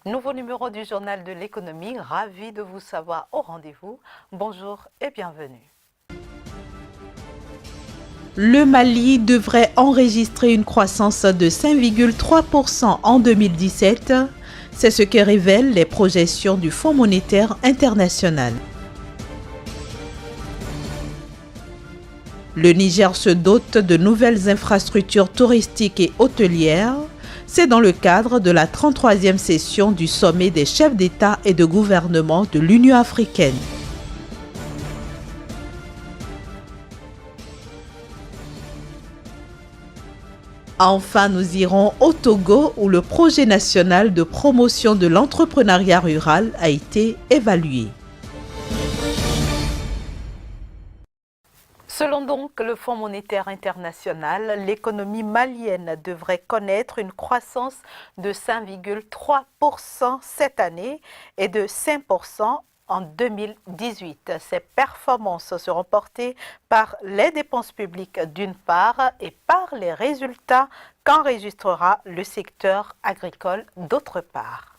Nouveau numéro du journal de l'économie, ravi de vous savoir au rendez-vous. Bonjour et bienvenue. Le Mali devrait enregistrer une croissance de 5,3% en 2017. C'est ce que révèlent les projections du Fonds monétaire international. Le Niger se dote de nouvelles infrastructures touristiques et hôtelières. C'est dans le cadre de la 33e session du sommet des chefs d'État et de gouvernement de l'Union africaine. Enfin, nous irons au Togo où le projet national de promotion de l'entrepreneuriat rural a été évalué. Selon donc le Fonds monétaire international, l'économie malienne devrait connaître une croissance de 5,3% cette année et de 5% en 2018. Ces performances seront portées par les dépenses publiques d'une part et par les résultats qu'enregistrera le secteur agricole d'autre part.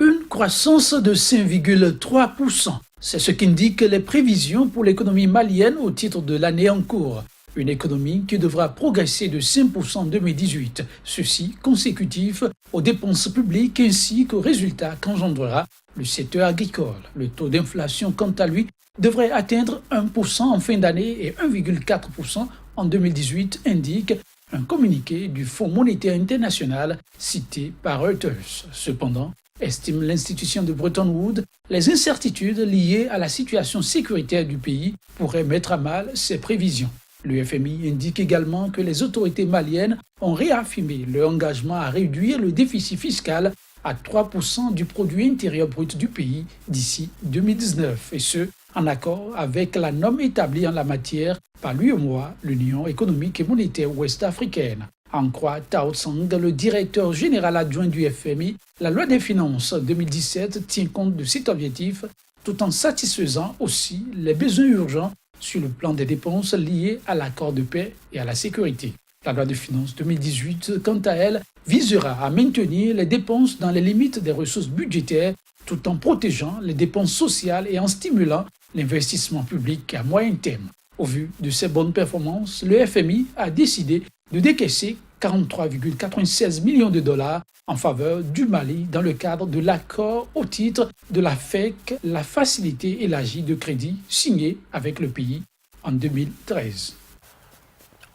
Une croissance de 5,3%. C'est ce qu'indiquent les prévisions pour l'économie malienne au titre de l'année en cours. Une économie qui devra progresser de 5% en 2018, ceci consécutif aux dépenses publiques ainsi qu'aux résultats qu'engendrera le secteur agricole. Le taux d'inflation, quant à lui, devrait atteindre 1% en fin d'année et 1,4% en 2018, indique un communiqué du Fonds monétaire international cité par Reuters. Cependant, estime l'institution de Bretton Woods, les incertitudes liées à la situation sécuritaire du pays pourraient mettre à mal ces prévisions. Le FMI indique également que les autorités maliennes ont réaffirmé leur engagement à réduire le déficit fiscal à 3% du produit intérieur brut du pays d'ici 2019, et ce, en accord avec la norme établie en la matière par l'UEMOA, l'Union économique et monétaire ouest-africaine. En croit Tao Tsang, le directeur général adjoint du FMI, la loi des finances 2017 tient compte de cet objectif tout en satisfaisant aussi les besoins urgents sur le plan des dépenses liées à l'accord de paix et à la sécurité. La loi de finances 2018, quant à elle, visera à maintenir les dépenses dans les limites des ressources budgétaires tout en protégeant les dépenses sociales et en stimulant l'investissement public à moyen terme. Au vu de ces bonnes performances, le FMI a décidé de décaisser 43,96 millions de dollars en faveur du Mali dans le cadre de l'accord au titre de la FEC, la facilité élargie de crédit signée avec le pays en 2013.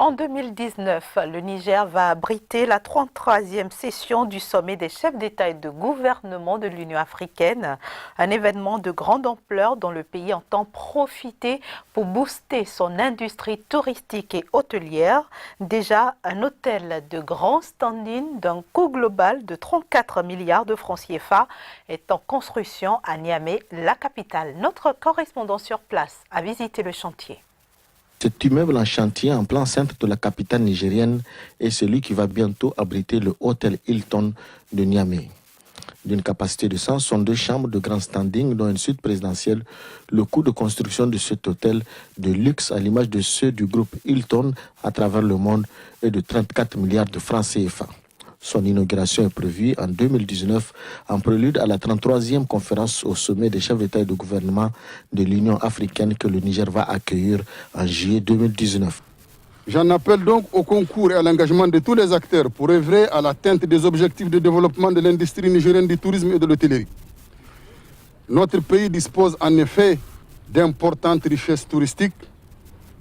En 2019, le Niger va abriter la 33e session du sommet des chefs d'État et de gouvernement de l'Union africaine, un événement de grande ampleur dont le pays entend profiter pour booster son industrie touristique et hôtelière. Déjà, un hôtel de grand standing d'un coût global de 34 milliards de francs CFA est en construction à Niamey, la capitale. Notre correspondant sur place a visité le chantier. Cet immeuble en chantier en plein centre de la capitale nigérienne est celui qui va bientôt abriter le hôtel Hilton de Niamey. D'une capacité de 162 chambres de grand standing, dont une suite présidentielle, le coût de construction de cet hôtel de luxe, à l'image de ceux du groupe Hilton à travers le monde, est de 34 milliards de francs CFA. Son inauguration est prévue en 2019, en prélude à la 33e conférence au sommet des chefs d'État et de gouvernement de l'Union africaine que le Niger va accueillir en juillet 2019. J'en appelle donc au concours et à l'engagement de tous les acteurs pour œuvrer à l'atteinte des objectifs de développement de l'industrie nigérienne du tourisme et de l'hôtellerie. Notre pays dispose en effet d'importantes richesses touristiques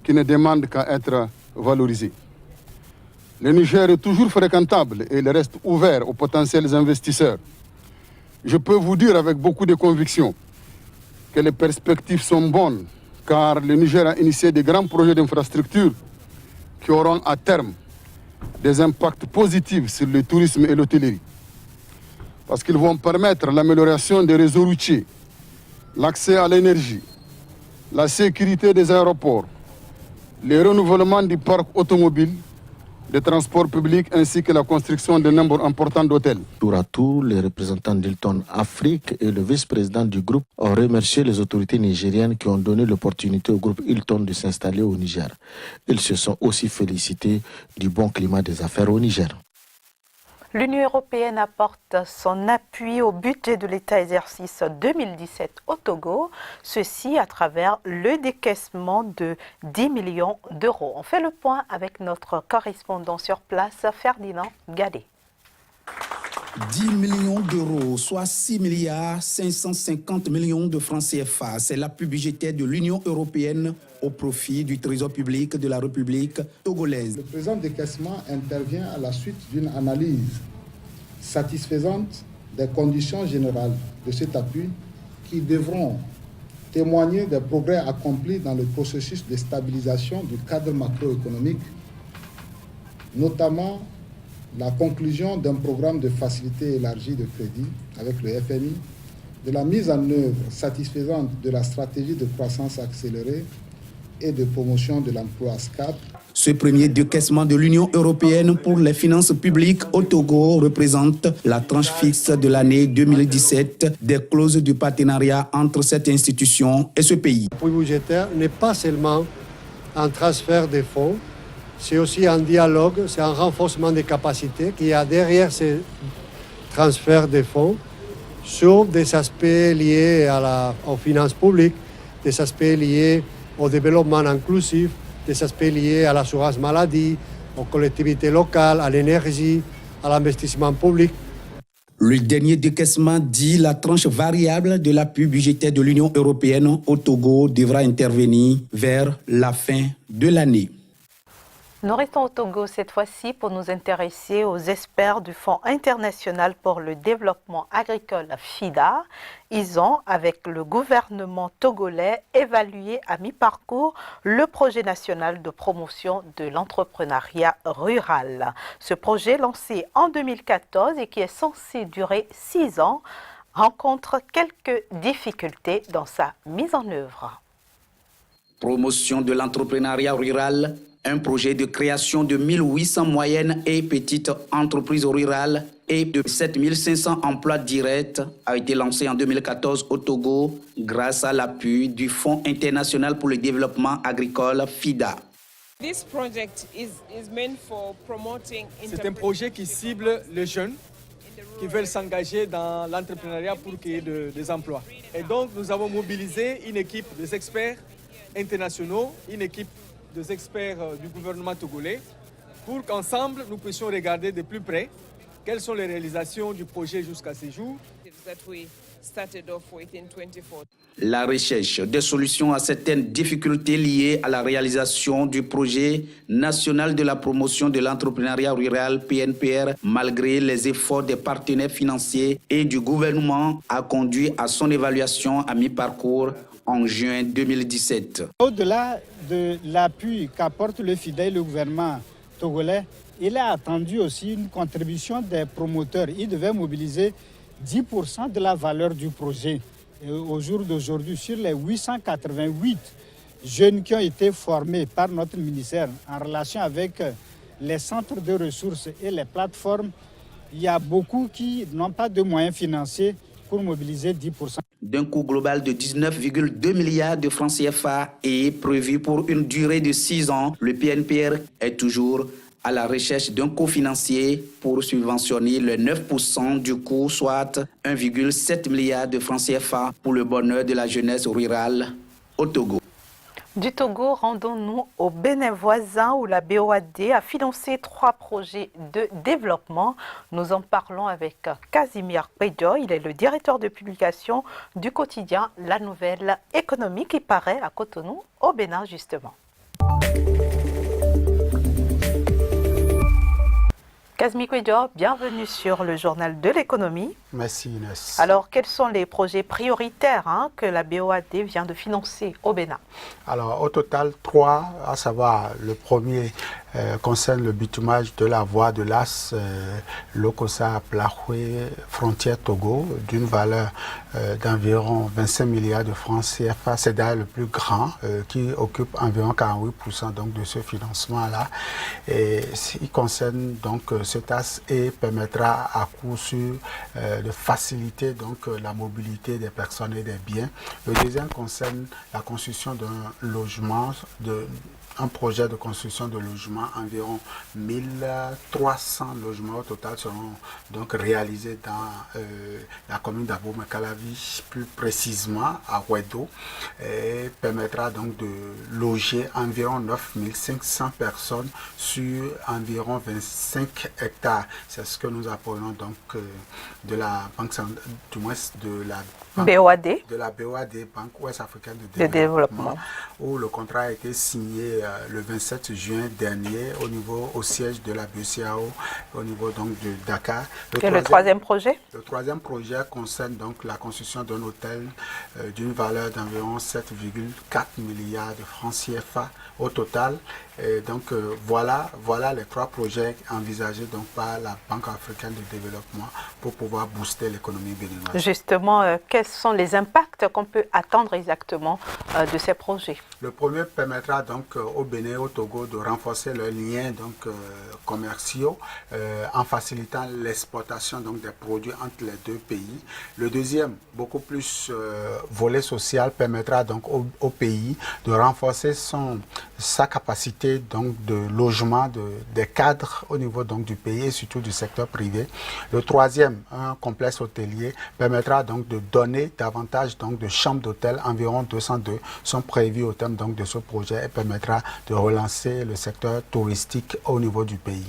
qui ne demandent qu'à être valorisées. Le Niger est toujours fréquentable et il reste ouvert aux potentiels investisseurs. Je peux vous dire avec beaucoup de conviction que les perspectives sont bonnes, car le Niger a initié de grands projets d'infrastructure qui auront à terme des impacts positifs sur le tourisme et l'hôtellerie. Parce qu'ils vont permettre l'amélioration des réseaux routiers, l'accès à l'énergie, la sécurité des aéroports, le renouvellement du parc automobile, des transports publics ainsi que la construction d'un nombre important d'hôtels. Tour à tour, les représentants d'Hilton Afrique et le vice-président du groupe ont remercié les autorités nigériennes qui ont donné l'opportunité au groupe Hilton de s'installer au Niger. Ils se sont aussi félicités du bon climat des affaires au Niger. L'Union européenne apporte son appui au budget de l'État-exercice 2017 au Togo, ceci à travers le décaissement de 10 millions d'euros. On fait le point avec notre correspondant sur place, Ferdinand Gadé. 10 millions d'euros, soit 6 milliards 550 millions de francs CFA. C'est l'appui budgétaire de l'Union européenne au profit du Trésor public de la République togolaise. Le présent décaissement intervient à la suite d'une analyse satisfaisante des conditions générales de cet appui qui devront témoigner des progrès accomplis dans le processus de stabilisation du cadre macroéconomique, notamment la conclusion d'un programme de facilité élargie de crédit avec le FMI, de la mise en œuvre satisfaisante de la stratégie de croissance accélérée et de promotion de l'emploi SCAP. Ce premier décaissement de l'Union européenne pour les finances publiques au Togo représente la tranche fixe de l'année 2017 des clauses du partenariat entre cette institution et ce pays. L'appui budgétaire n'est pas seulement un transfert de fonds, c'est aussi un dialogue, c'est un renforcement des capacités qu'il y a derrière ces transferts de fonds sur des aspects liés aux finances publiques, des aspects liés au développement inclusif, des aspects liés à l'assurance maladie, aux collectivités locales, à l'énergie, à l'investissement public. Le dernier décaissement dit la tranche variable de l'appui budgétaire de l'Union européenne au Togo devra intervenir vers la fin de l'année. Nous restons au Togo cette fois-ci pour nous intéresser aux experts du Fonds international pour le développement agricole FIDA. Ils ont, avec le gouvernement togolais, évalué à mi-parcours le projet national de promotion de l'entrepreneuriat rural. Ce projet, lancé en 2014 et qui est censé durer 6 ans, rencontre quelques difficultés dans sa mise en œuvre. Promotion de l'entrepreneuriat rural. Un projet de création de 1800 moyennes et petites entreprises rurales et de 7500 emplois directs a été lancé en 2014 au Togo grâce à l'appui du Fonds international pour le développement agricole FIDA. C'est un projet qui cible les jeunes qui veulent s'engager dans l'entrepreneuriat pour créer des emplois. Et donc nous avons mobilisé une équipe des experts internationaux, une équipe des experts du gouvernement togolais pour qu'ensemble nous puissions regarder de plus près quelles sont les réalisations du projet jusqu'à ce jour. La recherche des solutions à certaines difficultés liées à la réalisation du projet national de la promotion de l'entrepreneuriat rural PNPR, malgré les efforts des partenaires financiers et du gouvernement, a conduit à son évaluation à mi-parcours en juin 2017. Au-delà de l'appui qu'apporte le FIDA et le gouvernement togolais, il a attendu aussi une contribution des promoteurs. Ils devaient mobiliser 10% de la valeur du projet. Et au jour d'aujourd'hui, sur les 888 jeunes qui ont été formés par notre ministère en relation avec les centres de ressources et les plateformes, il y a beaucoup qui n'ont pas de moyens financiers pour mobiliser 10%. D'un coût global de 19,2 milliards de francs CFA et prévu pour une durée de 6 ans, le PNPR est toujours à la recherche d'un cofinancier pour subventionner le 9% du coût, soit 1,7 milliard de francs CFA pour le bonheur de la jeunesse rurale au Togo. Du Togo, rendons-nous au Bénin voisin où la BOAD a financé 3 projets de développement. Nous en parlons avec Casimir Pédio. Il est le directeur de publication du quotidien La Nouvelle Économie qui paraît à Cotonou, au Bénin justement. Casimir Pédio, bienvenue sur le journal de l'économie. Merci Inès. Alors, quels sont les projets prioritaires que la BOAD vient de financer au Bénin? Alors, au total, 3, à savoir le premier concerne le bitumage de la voie de l'As Lokossa-Plahoué, frontière Togo, d'une valeur d'environ 25 milliards de francs CFA. C'est d'ailleurs le plus grand, qui occupe environ 48% donc, de ce financement-là. Et il concerne donc cet as et permettra à coup sûr de faciliter donc la mobilité des personnes et des biens. Le deuxième concerne la construction d'un logement un projet de construction de logements, environ 1300 logements au total seront donc réalisés dans la commune d'Abomey-Calavi, plus précisément à Ouedo, et permettra donc de loger environ 9500 personnes sur environ 25 hectares. C'est ce que nous apprenons donc de la banque, du moins de la BOAD. De la BOAD, Banque Ouest Africaine de Développement, où le contrat a été signé le 27 juin dernier au siège de la BCAO, au niveau donc de Dakar. Le troisième projet? Le troisième projet concerne donc la construction d'un hôtel d'une valeur d'environ 7,4 milliards de francs CFA au total. Et donc voilà les trois projets envisagés donc par la Banque africaine de développement pour pouvoir booster l'économie béninoise. Justement, quels sont les impacts qu'on peut attendre exactement de ces projets? Le premier permettra donc au Bénin et au Togo de renforcer leurs liens donc, commerciaux en facilitant l'exportation donc, des produits entre les deux pays. Le deuxième, beaucoup plus volet social, permettra donc au pays de renforcer sa capacité donc, de logement des cadres au niveau donc, du pays et surtout du secteur privé. Le troisième, un complexe hôtelier, permettra donc de donner davantage donc, de chambres d'hôtel, environ 202 sont prévues au terme donc, de ce projet et permettra de relancer le secteur touristique au niveau du pays.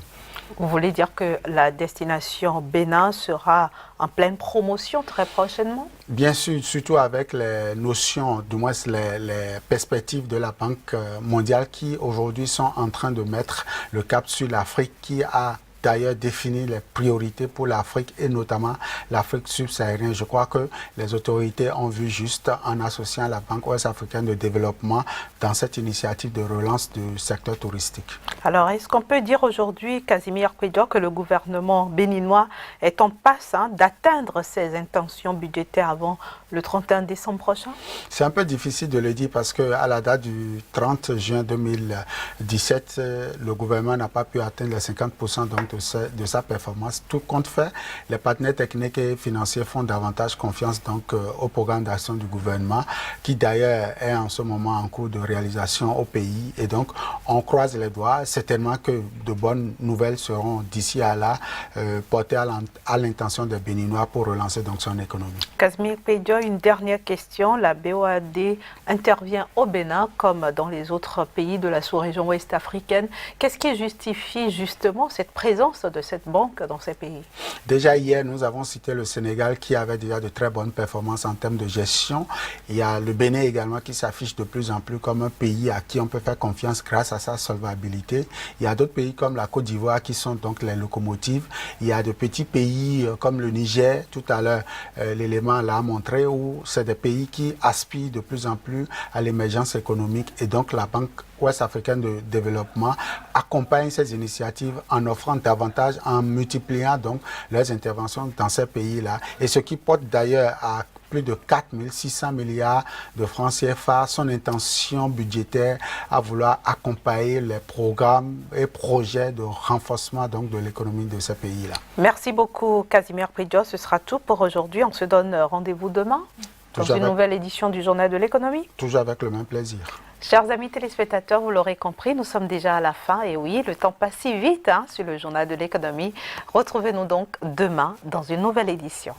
Vous voulez dire que la destination Bénin sera en pleine promotion très prochainement? Bien sûr, surtout avec les notions, du moins les perspectives de la Banque mondiale qui aujourd'hui sont en train de mettre le cap sur l'Afrique qui a d'ailleurs définir les priorités pour l'Afrique et notamment l'Afrique subsaharienne. Je crois que les autorités ont vu juste en associant la Banque ouest africaine de développement dans cette initiative de relance du secteur touristique. Alors, est-ce qu'on peut dire aujourd'hui, Casimir Kouédio, que le gouvernement béninois est en passe d'atteindre ses intentions budgétaires avant le 31 décembre prochain? C'est un peu difficile de le dire parce qu'à la date du 30 juin 2017, le gouvernement n'a pas pu atteindre les 50% donc de sa performance. Tout compte fait, les partenaires techniques et financiers font davantage confiance donc au programme d'action du gouvernement qui d'ailleurs est en ce moment en cours de réalisation au pays et donc on croise les doigts, certainement que de bonnes nouvelles seront d'ici à là portées à l'intention des Béninois pour relancer donc son économie. Casimir Kouédio, une dernière question. La BOAD intervient au Bénin comme dans les autres pays de la sous-région ouest africaine. Qu'est-ce qui justifie justement cette présence de cette banque dans ces pays? Déjà hier, nous avons cité le Sénégal qui avait déjà de très bonnes performances en termes de gestion. Il y a le Bénin également qui s'affiche de plus en plus comme un pays à qui on peut faire confiance grâce à sa solvabilité. Il y a d'autres pays comme la Côte d'Ivoire qui sont donc les locomotives. Il y a de petits pays comme le Niger, tout à l'heure l'élément l'a montré, où c'est des pays qui aspirent de plus en plus à l'émergence économique et donc la Banque ouest africaine de développement accompagne ces initiatives en offrant davantage, en multipliant donc leurs interventions dans ces pays-là. Et ce qui porte d'ailleurs à plus de 4600 milliards de francs CFA, son intention budgétaire à vouloir accompagner les programmes et projets de renforcement donc de l'économie de ces pays-là. Merci beaucoup Casimir Kouédio, ce sera tout pour aujourd'hui. On se donne rendez-vous demain dans une nouvelle édition du Journal de l'économie. Toujours avec le même plaisir. Chers amis téléspectateurs, vous l'aurez compris, nous sommes déjà à la fin. Et oui, le temps passe si vite sur le Journal de l'économie. Retrouvez-nous donc demain dans une nouvelle édition.